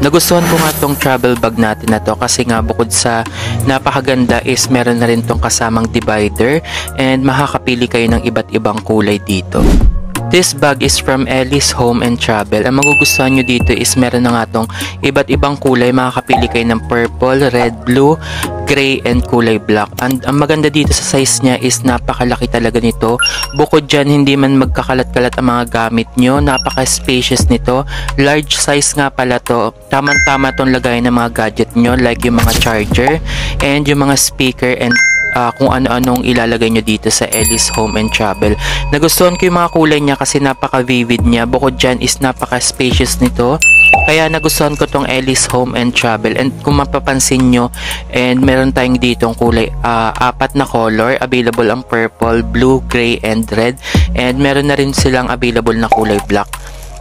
Nagustuhan ko nga tong travel bag natin na to kasi nga bukod sa napakaganda is meron na rin tong kasamang divider and makakapili kayo ng iba't ibang kulay dito. This bag is from Ellis Home and Travel. Ang magugustuhan nyo dito is meron na nga tong iba't ibang kulay. Makakapili kayo ng purple, red, blue, gray, and kulay black. And ang maganda dito sa size niya is napakalaki talaga nito. Bukod dyan, hindi man magkakalat-kalat ang mga gamit nyo. Napaka-spacious nito. Large size nga pala to. Tamang-tama tong lagay ng mga gadget nyo like yung mga charger and yung mga speaker and kung ano-anong ilalagay nyo dito sa Ellis Home and Travel. Nagustuhan ko yung mga kulay niya kasi napaka-vivid niya. Bukod dyan is napaka-spacious nito. Kaya nagustuhan ko tong Ellis Home and Travel. And kung mapapansin nyo, and meron tayong ditong kulay, 4 na color. Available ang purple, blue, gray, and red. And meron na rin silang available na kulay black.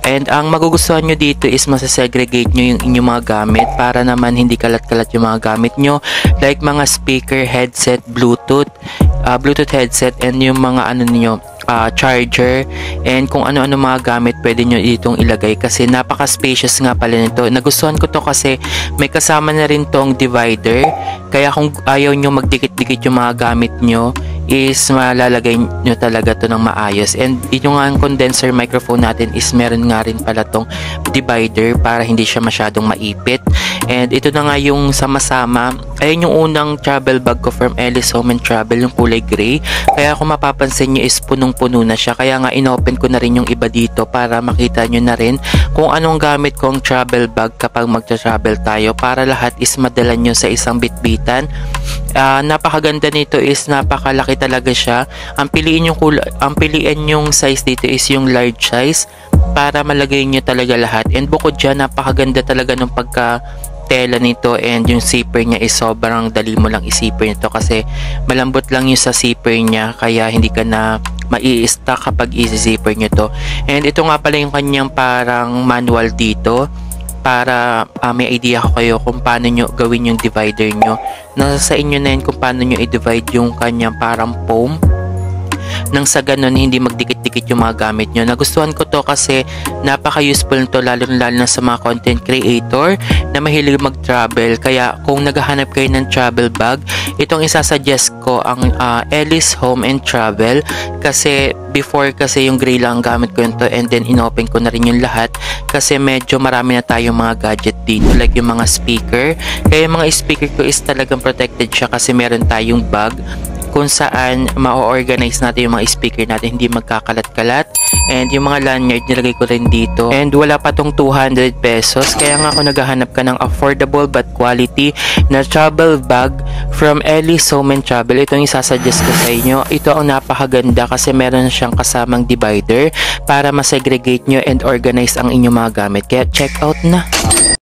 And ang magugustuhan nyo dito is masasegregate nyo yung inyong mga gamit para naman hindi kalat-kalat yung mga gamit nyo. Like mga speaker, headset, Bluetooth headset, and yung mga ano niyo, charger, and kung ano-ano mga gamit pwede nyo itong ilagay kasi napaka-spacious nga pala nito. Nagustuhan ko to kasi may kasama na rin tong divider. Kaya kung ayaw nyo magdikit-dikit yung mga gamit nyo, is malalagay nyo talaga to ng maayos. And yung nga ang condenser microphone natin is meron nga rin pala tong divider para hindi siya masyadong maipit. And ito na nga yung sama-sama. Ayun yung unang travel bag ko from Ellis Home and Travel, yung kulay gray. Kaya kung mapapansin nyo is punong-puno na siya. Kaya nga inopen ko na rin yung iba dito para makita nyo na rin kung anong gamit kong travel bag kapag magta-travel tayo para lahat is madala nyo sa isang bitbitan. Napakaganda nito is napakalaki talaga siya. Ang piliin yung size dito is yung large size para malagay nyo talaga lahat. And bukod dyan, napakaganda talaga ng pagka-tela nito, and yung zipper niya is sobrang dali mo lang i-zipper nito kasi malambot lang yung sa zipper niya kaya hindi ka na mai-stuck kapag i-zipper nyo to. And ito nga pala yung kanyang parang manual dito para may idea ko kayo kung paano nyo gawin yung divider nyo. Nasa sa inyo na yun kung paano nyo i-divide yung kanyang parang foam nang sa ganun hindi magdikit-dikit yung mga gamit nyo. Nagustuhan ko to kasi napaka-useful nito lalo na sa mga content creator na mahilig mag-travel. Kaya kung naghahanap kayo ng travel bag, itong isasuggest ko ang Ellis Home and Travel kasi before kasi yung gray lang gamit ko yun to, and then inopen ko na rin yung lahat kasi medyo marami na tayong mga gadget dito like yung mga speaker. Kaya yung mga speaker ko is talagang protected siya kasi meron tayong bag kung saan ma-organize natin yung mga speaker natin, hindi magkakalat-kalat. And yung mga lanyard nilagay ko rin dito. And wala pa tong 200 pesos. Kaya nga kung naghahanap ka ng affordable but quality na travel bag from Ellis Home and Travel, ito yung isasuggest ko sa inyo. Ito ang napakaganda kasi meron siyang kasamang divider para masegregate nyo and organize ang inyong mga gamit. Kaya check out na!